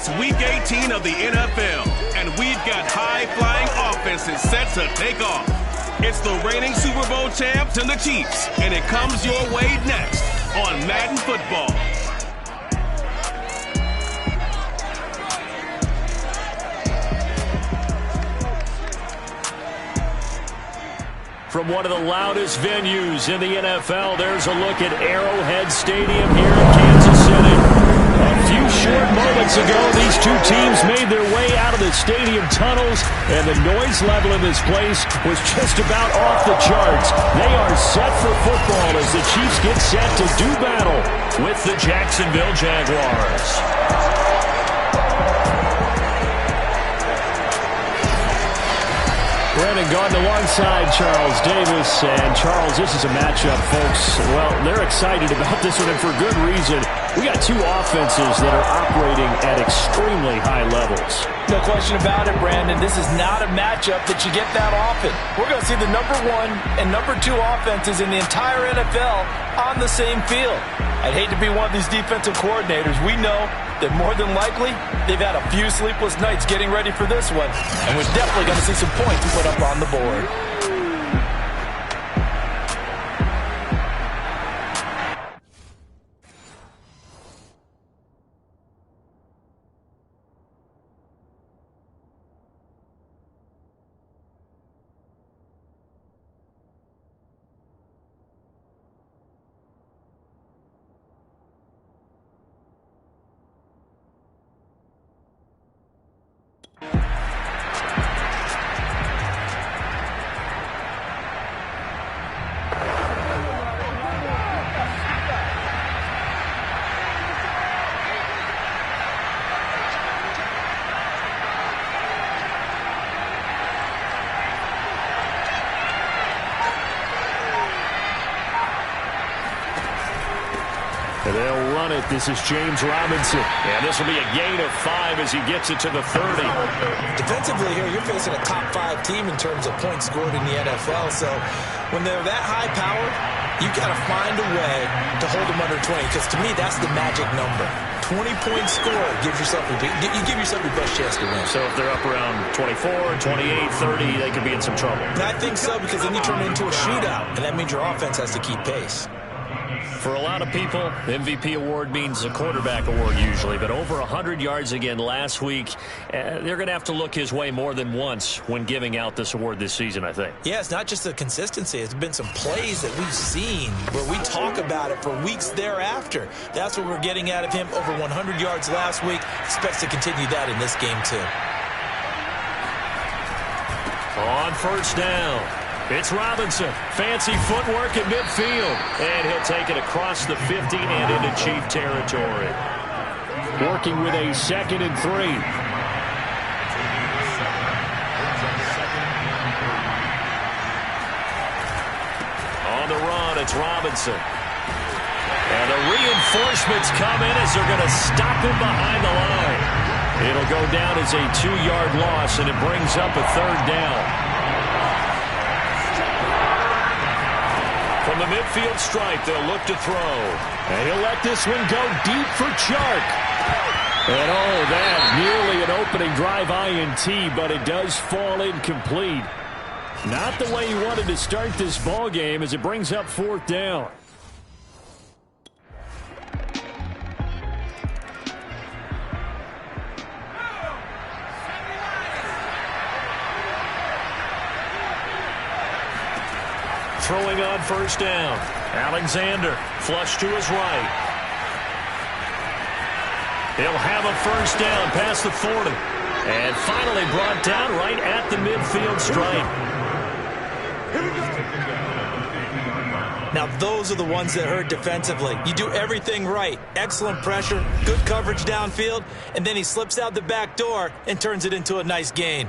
It's Week 18 of the NFL, and we've got high-flying offenses set to take off. It's the reigning Super Bowl champs and the Chiefs, and it comes your way next on Madden Football. From one of the loudest venues in the NFL, there's a look at Arrowhead Stadium here in Kansas City. A few short moments ago, these two teams made their way out of the stadium tunnels, and the noise level in this place was just about off the charts. They are set for football as the Chiefs get set to do battle with the Jacksonville Jaguars. Brandon Gaudin alongside Charles Davis. And Charles, this is a matchup, folks. Well, they're excited about this one, and for good reason. We got two offenses that are operating at extremely high levels. No question about it, Brandon. This is not a matchup that you get that often. We're going to see the number one and number two offenses in the entire NFL on the same field. I'd hate to be one of these defensive coordinators. We know that more than likely, they've had a few sleepless nights getting ready for this one. And we're definitely going to see some points put up on the board. They'll run it. This is James Robinson. And this will be a gain of 5 as he gets it to the 30. Defensively here, you're facing a top-5 team in terms of points scored in the NFL. So when they're that high power, you've got to find a way to hold them under 20. Because to me, that's the magic number. 20-point score gives yourself you give yourself your best chance to win. So if they're up around 24, 28, 30, they could be in some trouble. And I think so, because then you turn it into a shootout, and that means your offense has to keep pace. For a lot of people, MVP award means a quarterback award usually, but over 100 yards again last week. They're going to have to look his way more than once when giving out this award this season, I think. Yeah, it's not just the consistency. It's been some plays that we've seen where we talk about it for weeks thereafter. That's what we're getting out of him. Over 100 yards last week. Expects to continue that in this game, too. On first down. It's Robinson. Fancy footwork at midfield. And he'll take it across the 50 and into Chief territory. Working with a 2nd and 3. On the run, it's Robinson. And the reinforcements come in as they're going to stop him behind the line. It'll go down as a 2-yard loss, and it brings up a 3rd down. From the midfield stripe, they'll look to throw. And he'll let this one go deep for Chark. And oh, that nearly an opening drive INT, but it does fall incomplete. Not the way he wanted to start this ball game as it brings up 4th down. Throwing on first down. Alexander, flush to his right. He'll have a first down past the 40. And finally brought down right at the midfield stripe. Now those are the ones that hurt defensively. You do everything right. Excellent pressure, good coverage downfield, and then he slips out the back door and turns it into a nice gain.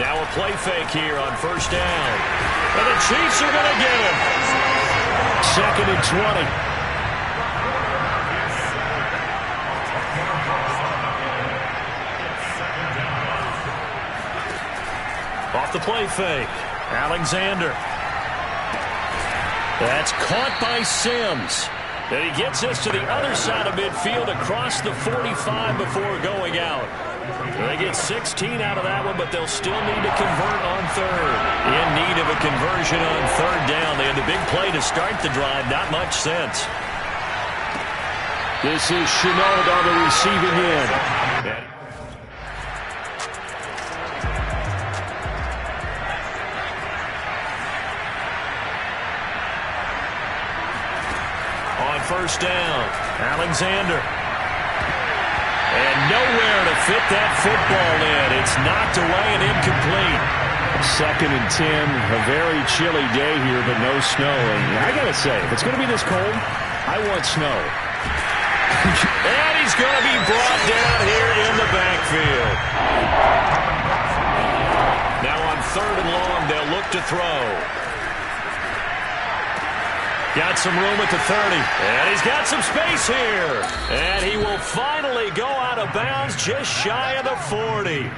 Now a play fake here on first down. And the Chiefs are going to get him. 2nd and 20. Off the play fake. Alexander. That's caught by Sims. And he gets this to the other side of midfield across the 45 before going out. They get 16 out of that one, but they'll still need to convert on third. In need of a conversion on third down. They had the big play to start the drive. Not much sense. This is Chenault on the receiving end. On first down, Alexander. And nowhere to fit that football in. It's knocked away and incomplete. 2nd and 10, a very chilly day here, but no snow. And I got to say, if it's going to be this cold, I want snow. And he's going to be brought down here in the backfield. Now on 3rd and long, they'll look to throw. Got some room at the 30. And he's got some space here. And he will finally go out of bounds just shy of the 40.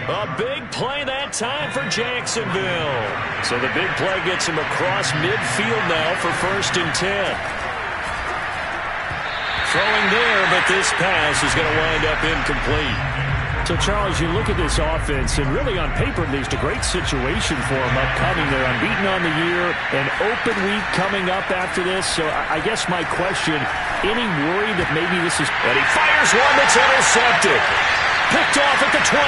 A big play that time for Jacksonville. So the big play gets him across midfield now for 1st and 10. Throwing there, but this pass is going to wind up incomplete. So, Charles, you look at this offense, and really on paper, at least, a great situation for them upcoming. They're unbeaten on the year, an open week coming up after this. So I guess my question, any worry that maybe this is... And he fires one that's intercepted. Picked off at the 28.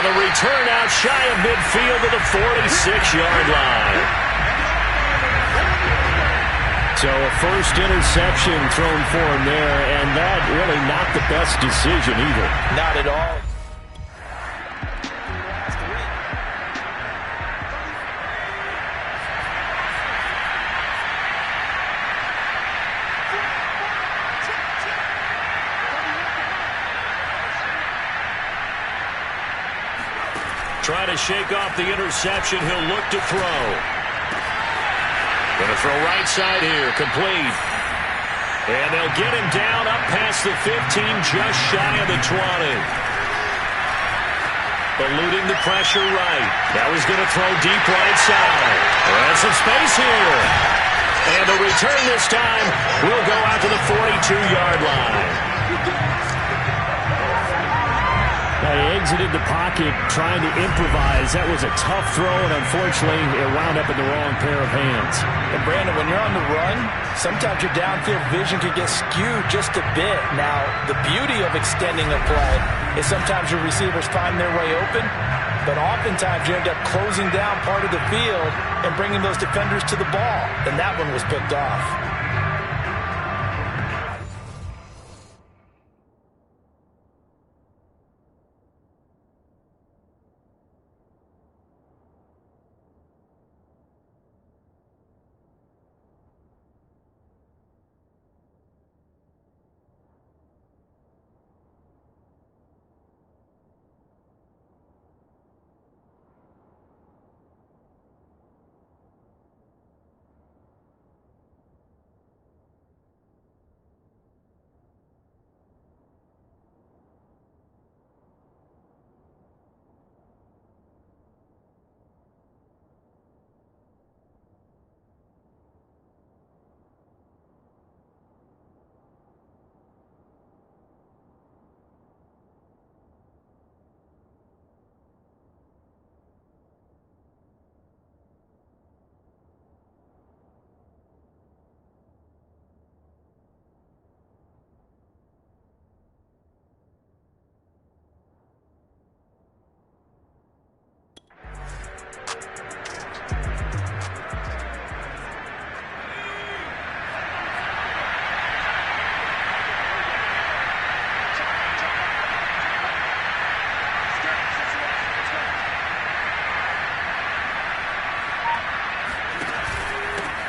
And a return out shy of midfield to the 46-yard line. So a first interception thrown for him there, and that really not the best decision either. Not at all. Trying to shake off the interception, he'll look to throw. Going to throw right side here, complete. And they'll get him down up past the 15, just shy of the 20. Eluding the pressure right. Now he's going to throw deep right side. And some space here. And the return this time will go out to the 42-yard line. He exited the pocket trying to improvise. That was a tough throw, and unfortunately, it wound up in the wrong pair of hands. And Brandon, when you're on the run, sometimes your downfield vision can get skewed just a bit. Now, the beauty of extending a play is sometimes your receivers find their way open, but oftentimes you end up closing down part of the field and bringing those defenders to the ball, and that one was picked off.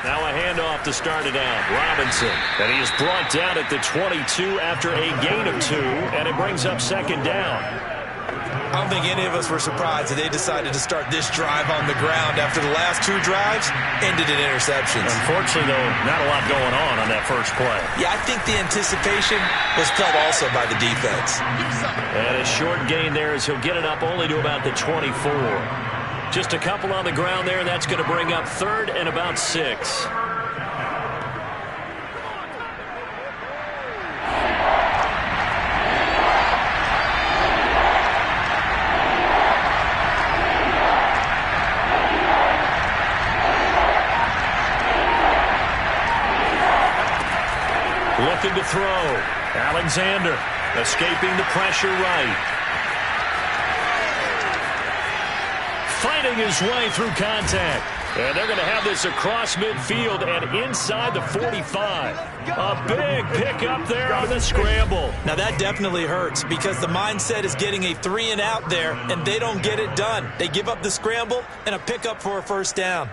Now a handoff to start it out. Robinson. And he is brought down at the 22 after a gain of 2. And it brings up 2nd down. I don't think any of us were surprised that they decided to start this drive on the ground after the last 2 drives ended in interceptions. Unfortunately, though, not a lot going on that first play. Yeah, I think the anticipation was felt also by the defense. And a short gain there as he'll get it up only to about the 24. Just a couple on the ground there. That's going to bring up 3rd and about 6. Looking to throw. Alexander escaping the pressure right. Fighting his way through contact. And they're going to have this across midfield and inside the 45. A big pickup there on the scramble. Now that definitely hurts because the mindset is getting a 3 and out there, and they don't get it done. They give up the scramble and a pickup for a first down.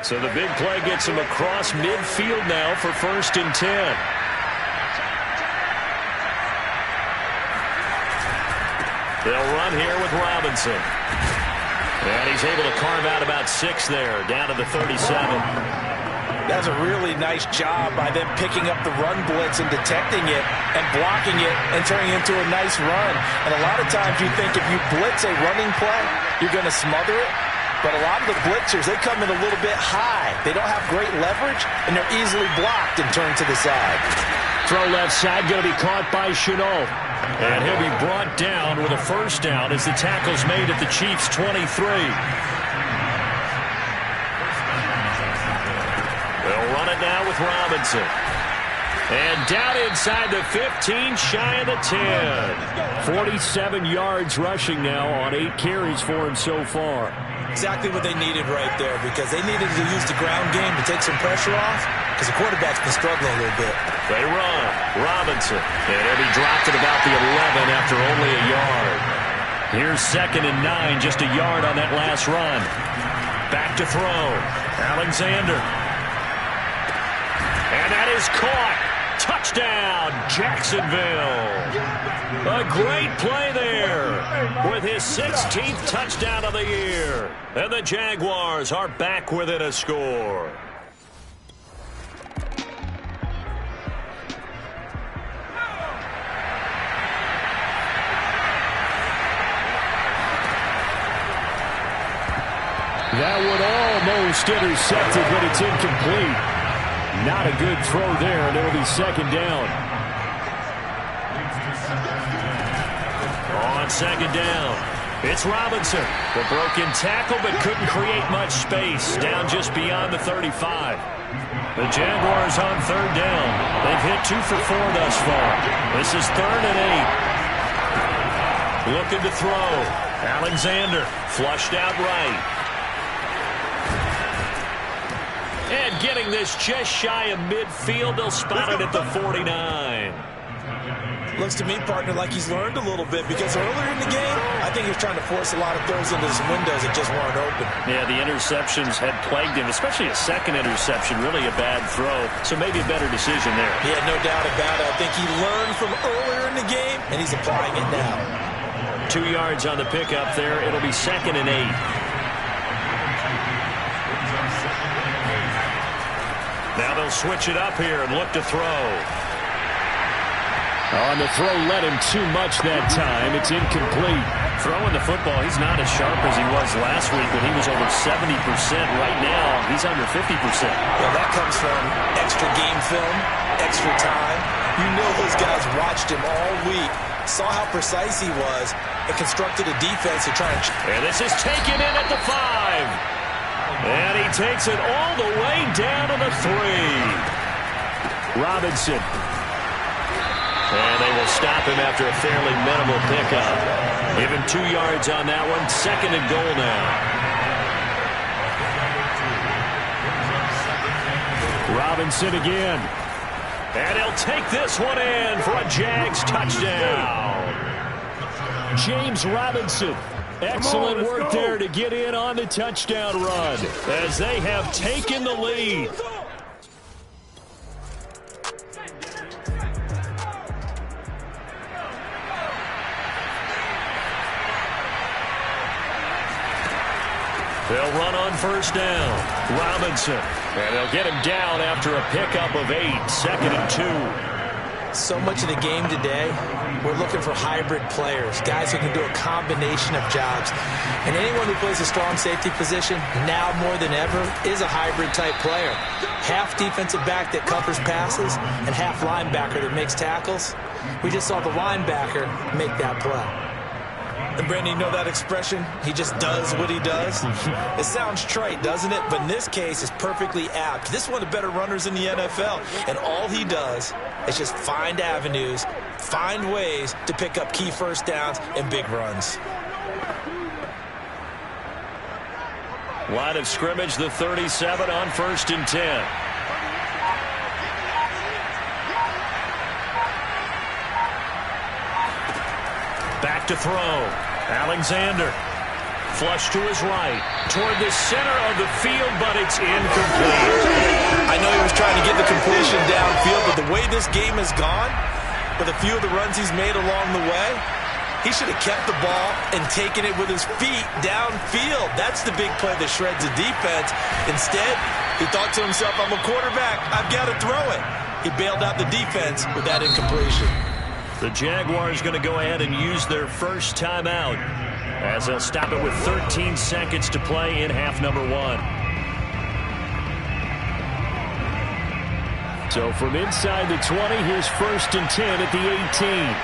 So the big play gets him across midfield now for 1st and 10. They'll run here with Robinson. And he's able to carve out about 6 there, down to the 37. That's a really nice job by them picking up the run blitz and detecting it and blocking it and turning it into a nice run. And a lot of times you think if you blitz a running play, you're going to smother it. But a lot of the blitzers, they come in a little bit high. They don't have great leverage, and they're easily blocked and turned to the side. Throw left side, going to be caught by Chenault. And he'll be brought down with a first down as the tackle's made at the Chiefs' 23. They'll run it now with Robinson. And down inside the 15, shy of the 10. 47 yards rushing now on 8 carries for him so far. Exactly what they needed right there, because they needed to use the ground game to take some pressure off, because the quarterback's been struggling a little bit. They run. Robinson. And he'll be dropped at about the 11 after only a yard. Here's 2nd and 9, just a yard on that last run. Back to throw. Alexander. And that is caught. Touchdown, Jacksonville. A great play there with his 16th touchdown of the year. And the Jaguars are back within a score. That one almost intercepted, but it's incomplete. Not a good throw there, and it'll be 2nd down. On 2nd down, it's Robinson. The broken tackle, but couldn't create much space. Down just beyond the 35. The Jaguars on 3rd down. They've hit 2 for 4 thus far. This is 3rd and 8. Looking to throw. Alexander flushed out right. And getting this just shy of midfield, they'll spot it at the 49. Looks to me, partner, like he's learned a little bit, because earlier in the game, I think he was trying to force a lot of throws into some windows that just weren't open. Yeah, the interceptions had plagued him, especially a second interception, really a bad throw. So maybe a better decision there. Yeah, no doubt about it. I think he learned from earlier in the game, and he's applying it now. 2 yards on the pickup there. It'll be 2nd and 8. Now they'll switch it up here and look to throw. On the throw, led him too much that time. It's incomplete. Throwing the football, he's not as sharp as he was last week when he was over 70%. Right now, he's under 50%. Well, that comes from extra game film, extra time. You know those guys watched him all week, saw how precise he was, and constructed a defense to try and... And this is taken in at the 5. And he takes it all the way down to the 3. Robinson. And they will stop him after a fairly minimal pickup. Give him 2 yards on that one. 2nd and goal now. Robinson again. And he'll take this one in for a Jags touchdown. James Robinson. Excellent work there to get in on the touchdown run as they have taken the lead. They'll run on first down. Robinson. And they'll get him down after a pickup of 8. 2nd and 2. So much of the game today, we're looking for hybrid players, guys who can do a combination of jobs. And anyone who plays a strong safety position, now more than ever, is a hybrid-type player. Half defensive back that covers passes and half linebacker that makes tackles. We just saw the linebacker make that play. And Brandon, you know that expression? He just does what he does? It sounds trite, doesn't it? But in this case, it's perfectly apt. This is one of the better runners in the NFL. And all he does is just find avenues, find ways to pick up key first downs and big runs. Line of scrimmage, the 37 on 1st and 10. Back to throw. Alexander. Flush to his right. Toward the center of the field, but it's incomplete. I know he was trying to get the completion downfield, but the way this game has gone, with a few of the runs he's made along the way, he should have kept the ball and taken it with his feet downfield. That's the big play that shreds the defense. Instead, he thought to himself, I'm a quarterback. I've got to throw it. He bailed out the defense with that incompletion. The Jaguars going to go ahead and use their first timeout as they'll stop it with 13 seconds to play in half number 1. So from inside the 20, here's 1st and 10 at the 18.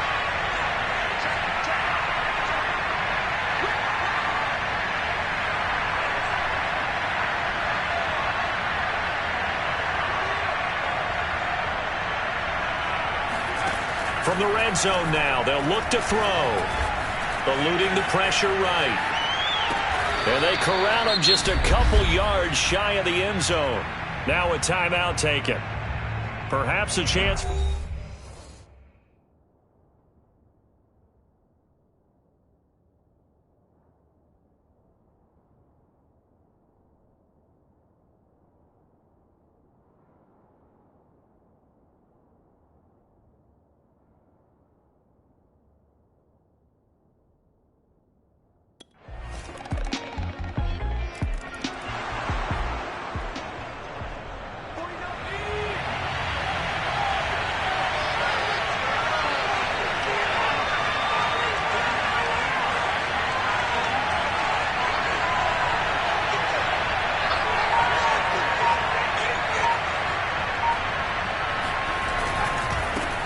From the red zone now, they'll look to throw. Eluding the pressure right. And they corral him just a couple yards shy of the end zone. Now a timeout taken. Perhaps a chance.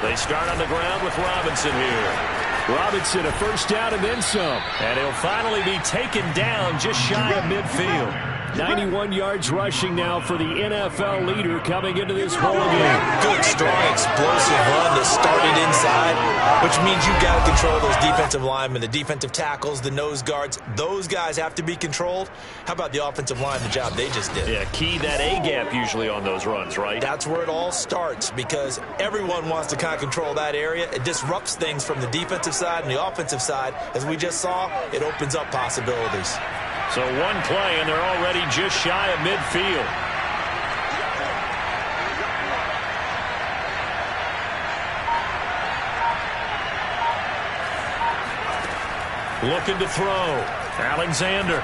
They start on the ground with Robinson here. Robinson, a first down and then some. And he'll finally be taken down just shy of midfield. 91 yards rushing now for the NFL leader coming into this ball game. Good, strong, explosive run that started inside, which means you've got to control those defensive linemen, the defensive tackles, the nose guards. Those guys have to be controlled. How about the offensive line, the job they just did? Yeah, key that A-gap usually on those runs, right? That's where it all starts because everyone wants to kind of control that area. It disrupts things from the defensive side and the offensive side. As we just saw, it opens up possibilities. So one play, and they're already just shy of midfield. Looking to throw. Alexander.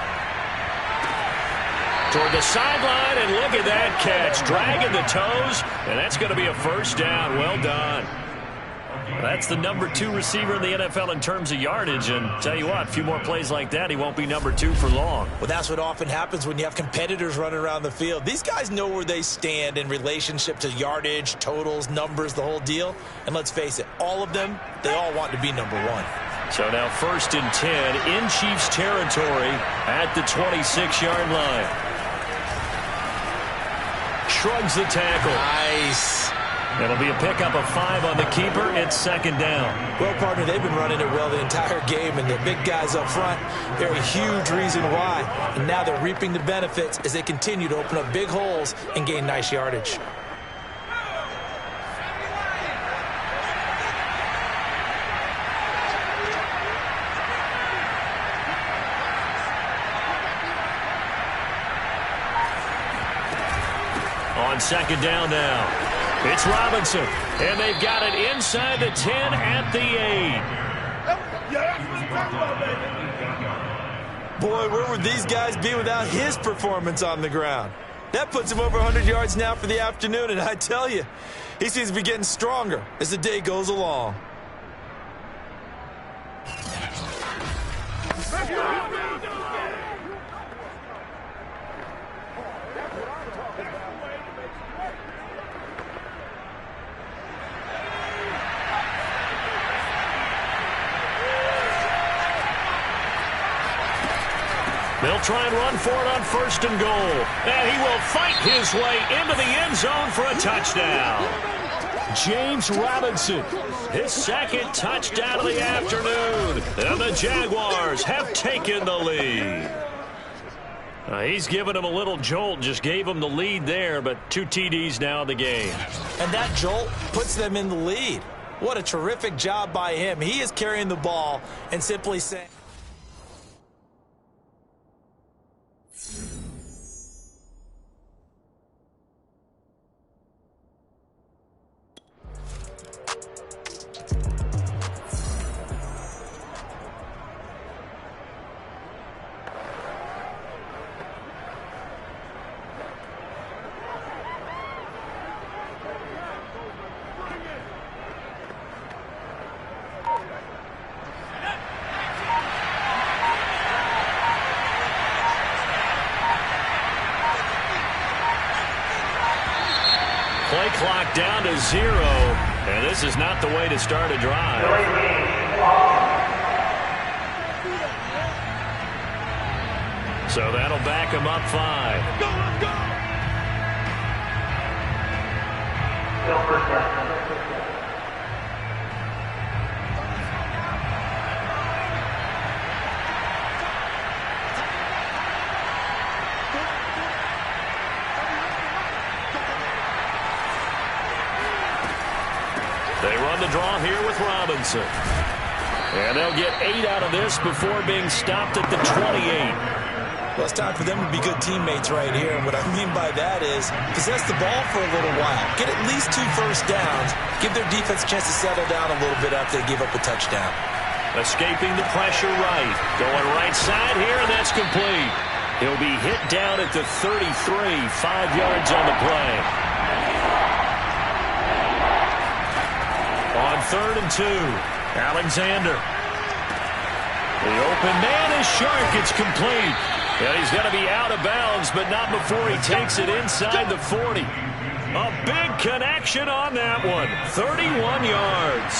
Toward the sideline, and look at that catch. Dragging the toes, and that's going to be a first down. Well done. That's the number 2 receiver in the NFL in terms of yardage, and tell you what, a few more plays like that, he won't be number 2 for long. Well, that's what often happens when you have competitors running around the field. These guys know where they stand in relationship to yardage, totals, numbers, the whole deal. And let's face it, all of them, they all want to be number 1. So now 1st and 10 in Chiefs territory at the 26-yard line. Shrugs the tackle. Nice. It'll be a pickup of 5 on the keeper. It's 2nd down. Well, partner, they've been running it well the entire game, and the big guys up front, they're a huge reason why. And now they're reaping the benefits as they continue to open up big holes and gain nice yardage. On 2nd down now. It's Robinson, and they've got it inside the 10 at the 8. Boy, where would these guys be without his performance on the ground? That puts him over 100 yards now for the afternoon, and I tell you, he seems to be getting stronger as the day goes along. They'll try and run for it on 1st and goal. And he will fight his way into the end zone for a touchdown. James Robinson, his 2nd touchdown of the afternoon. And the Jaguars have taken the lead. He's given him a little jolt, just gave him the lead there, but 2 TDs now in the game. And that jolt puts them in the lead. What a terrific job by him. He is carrying the ball and simply saying... Play clock down to 0, and this is not the way to start a drive. So that'll back him up 5. Go, let's go! They run the draw here with Robinson. And they'll get 8 out of this before being stopped at the 28. Well, it's time for them to be good teammates right here. And what I mean by that is possess the ball for a little while. Get at least 2 first downs. Give their defense a chance to settle down a little bit after they give up a touchdown. Escaping the pressure right. Going right side here, and that's complete. He'll be hit down at the 33, 5 yards on the play. On 3rd and 2, Alexander. The open man is Shark. It's complete. And he's going to be out of bounds, but not before he takes it inside the 40. A big connection on that one. 31 yards.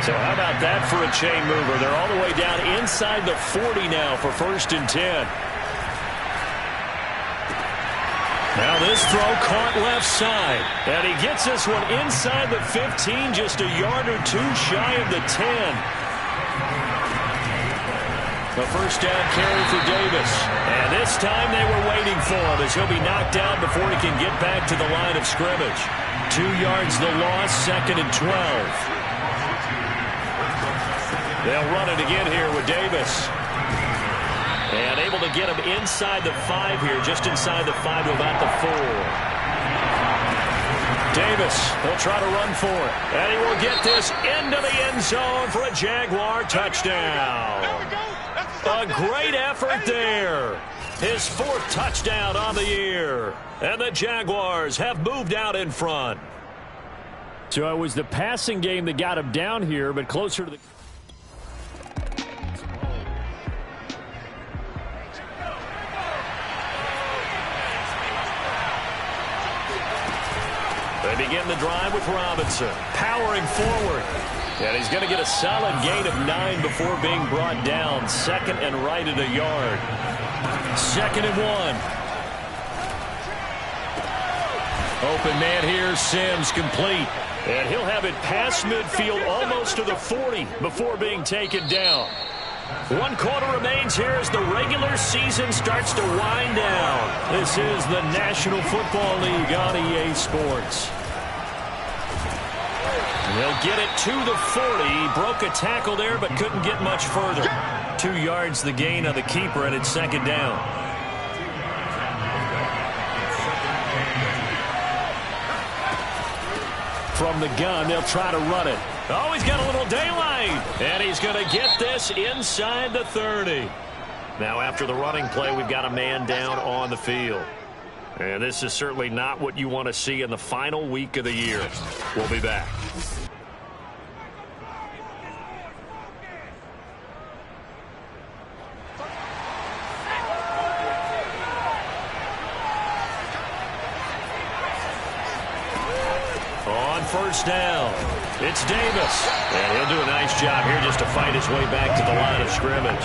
So how about that for a chain mover? They're all the way down inside the 40 now for 1st and 10. Now this throw caught left side. And he gets this one inside the 15, just a yard or 2 shy of the 10. A 1st down carry for Davis. And this time they were waiting for him as he'll be knocked down before he can get back to the line of scrimmage. 2 yards the loss, 2nd and 12. They'll run it again here with Davis. And able to get him inside the 5 here, just inside the 5 to about the 4. Davis, he'll try to run for it. And he will get this into the end zone for a Jaguar touchdown. A great effort there. His 4th touchdown on the year. And the Jaguars have moved out in front. So it was the passing game that got him down here, but closer to the... They begin the drive with Robinson, powering forward. And he's going to get a solid gain of 9 before being brought down. 2nd and right at a yard. 2nd and 1. Open man here, Sims, complete. And he'll have it past midfield almost to the 40 before being taken down. 1 quarter remains here as the regular season starts to wind down. This is the National Football League on EA Sports. They'll get it to the 40. He broke a tackle there but couldn't get much further. 2 yards the gain on the keeper, and it's 2nd down. From the gun, they'll try to run it. Oh, he's got a little daylight. And he's going to get this inside the 30. Now after the running play, we've got a man down on the field. And this is certainly not what you want to see in the final week of the year. We'll be back. On first down, it's Davis. And he'll do a nice job here just to fight his way back to the line of scrimmage.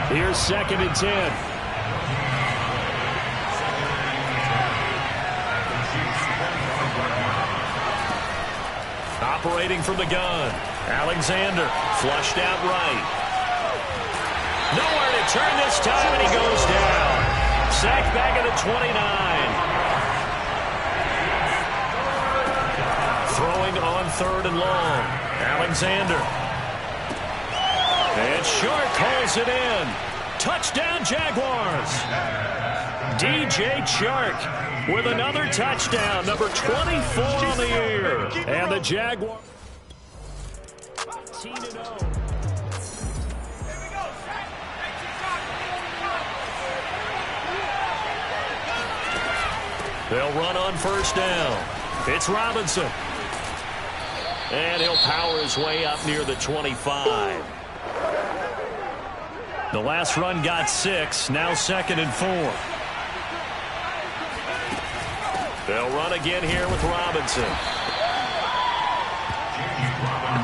Here's 2nd and 10. Operating from the gun. Alexander flushed out right. Nowhere to turn this time, and he goes down. Sacked back at the 29. Throwing on 3rd and long. Alexander. And Shark holds it in. Touchdown, Jaguars. DJ Chark with another touchdown, number 24 on the year. And the Jaguars 18-0. They'll run on first down. It's Robinson. And he'll power his way up near the 25. The last run got 6, now 2nd and 4. They'll run again here with Robinson.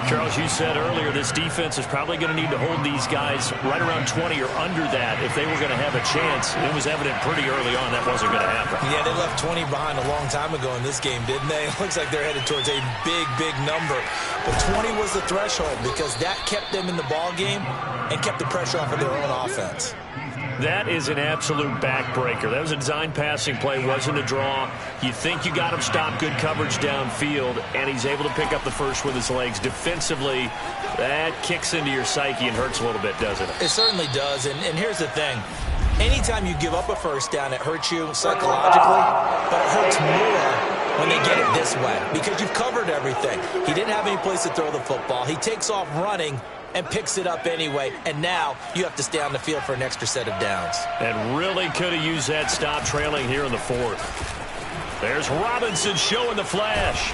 Charles, you said earlier this defense is probably going to need to hold these guys right around 20 or under that if they were going to have a chance. It was evident pretty early on that wasn't going to happen. Yeah, they left 20 behind a long time ago in this game, didn't they? It looks like they're headed towards a big, big number. But 20 was the threshold because that kept them in the ball game and kept the pressure off of their own offense. That is an absolute backbreaker. That was a design passing play, wasn't a draw. You think you got him stopped, good coverage downfield, and he's able to pick up the first with his legs. Defensively, that kicks into your psyche and hurts a little bit, doesn't it? It certainly does, and here's the thing. Anytime you give up a first down, it hurts you psychologically, but it hurts more when they get it this way because you've covered everything. He didn't have any place to throw the football. He takes off running and picks it up anyway, and now you have to stay on the field for an extra set of downs. And really could have used that stop trailing here in the 4th. There's Robinson showing the flash.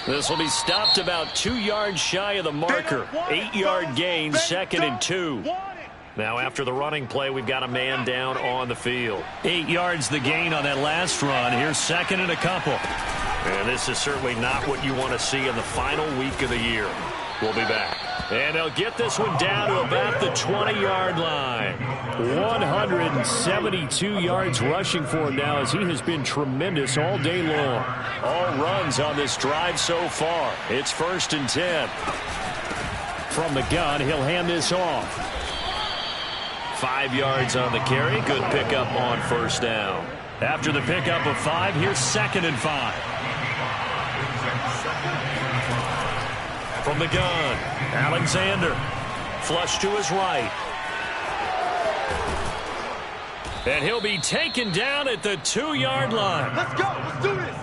This will be stopped about 2 yards shy of the marker. 8-yard gain, 2nd and 2. Now after the running play, we've got a man down on the field. 8 yards the gain on that last run. Here's 2nd and a couple. And this is certainly not what you want to see in the final week of the year. We'll be back. And they'll get this one down to about the 20-yard line. 172 yards rushing for him now as he has been tremendous all day long. All runs on this drive so far. It's 1st and 10. From the gun, he'll hand this off. 5 yards on the carry. Good pickup on first down. After the pickup of 5, here's 2nd and 5. From the gun, Alexander. Flush to his right. And he'll be taken down at the 2-yard line. Let's go. Let's do this.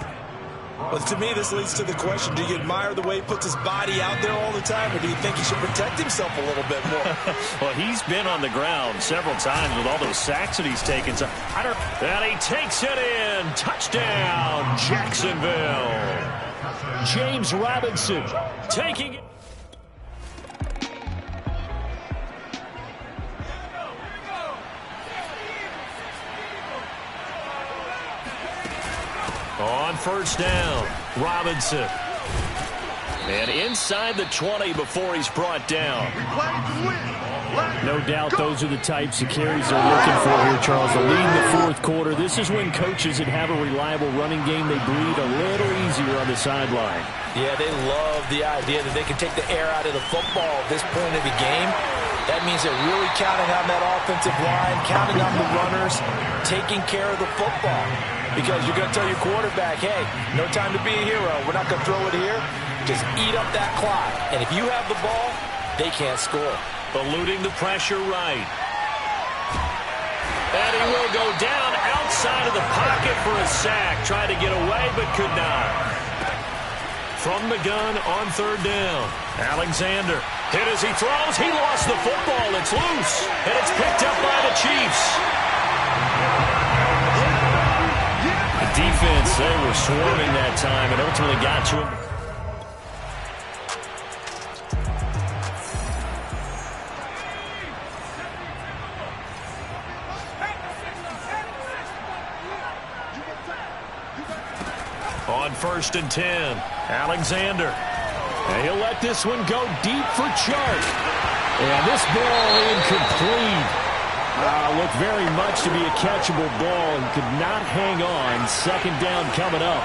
Well, to me, this leads to the question, do you admire the way he puts his body out there all the time, or do you think he should protect himself a little bit more? Well, he's been on the ground several times with all those sacks that he's taken. So and he takes it in. Touchdown, Jacksonville. James Robinson taking it. On first down, Robinson. And inside the 20 before he's brought down. No doubt those are the types of carries they're looking for here, Charles. To lead the 4th quarter, this is when coaches that have a reliable running game, they breathe a little easier on the sideline. Yeah, they love the idea that they can take the air out of the football at this point of the game. That means they're really counting on that offensive line, counting on the runners, taking care of the football. Because you're going to tell your quarterback, hey, no time to be a hero. We're not going to throw it here. Just eat up that clock. And if you have the ball, they can't score. Eluding the pressure right. And he will go down outside of the pocket for a sack. Trying to get away, but could not. from the gun on third down. Alexander hit as he throws. He lost the football. It's loose, and it's picked up by the Chiefs. The defense, they were swarming that time and ultimately got to him. On 1st and 10, Alexander. And he'll let this one go deep for Chark. And this ball incomplete. Looked very much to be a catchable ball and could not hang on. 2nd down coming up.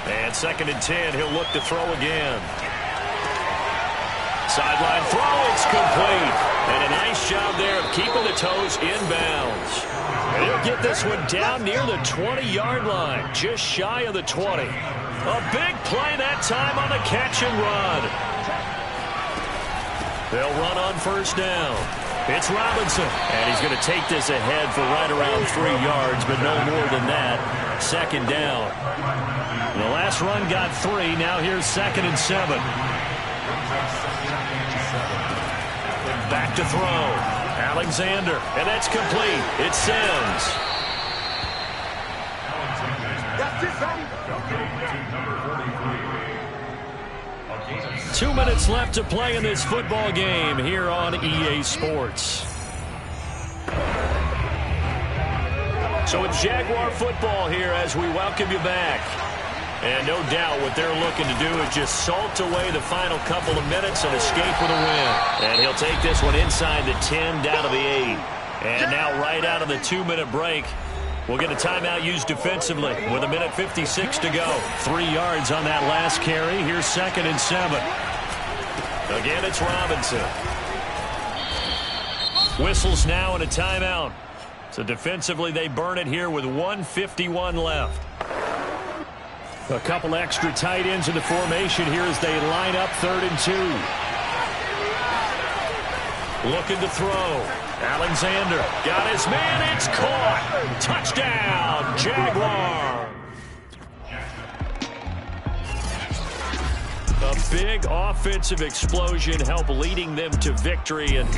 And 2nd and 10, he'll look to throw again. Sideline throw, it's complete. And a nice job there of keeping the toes inbounds. And he'll get this one down near the 20-yard line, just shy of the 20. A big play that time on the catch and run. They'll run on 1st down. It's Robinson, and he's going to take this ahead for right around 3 yards, but no more than that. 2nd down. The last run got 3. Now here's 2nd and 7. Back to throw. Alexander, and that's complete. It sends. 2 minutes left to play in this football game here on EA Sports. So it's Jaguar football here as we welcome you back. And no doubt what they're looking to do is just salt away the final couple of minutes and escape with a win. And he'll take this one inside the 10, down to the 8. And now right out of the 2-minute break, we'll get a timeout used defensively with 1:56 to go. 3 yards on that last carry. Here's 2nd and 7. Again, it's Robinson. Whistles now and a timeout. So defensively, they burn it here with 1:51 left. A couple extra tight ends in the formation here as they line up 3rd and 2. Looking to throw. Alexander got his man. It's caught. Touchdown, Jaguar. A big offensive explosion helped leading them to victory. And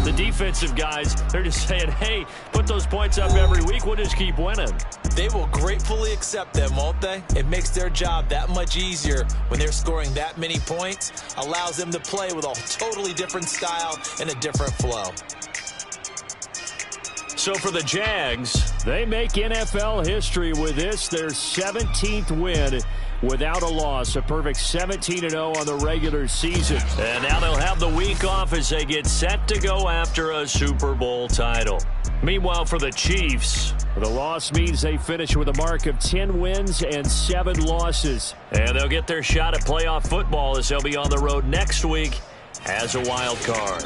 the defensive guys, they're just saying, hey, put those points up every week. We'll just keep winning. They will gratefully accept them, won't they? It makes their job that much easier when they're scoring that many points. Allows them to play with a totally different style and a different flow. So for the Jags, they make NFL history with this, their 17th win without a loss. A perfect 17-0 on the regular season. And now they'll have the week off as they get set to go after a Super Bowl title. Meanwhile, for the Chiefs, the loss means they finish with a mark of 10 wins and 7 losses. And they'll get their shot at playoff football as they'll be on the road next week as a wild card.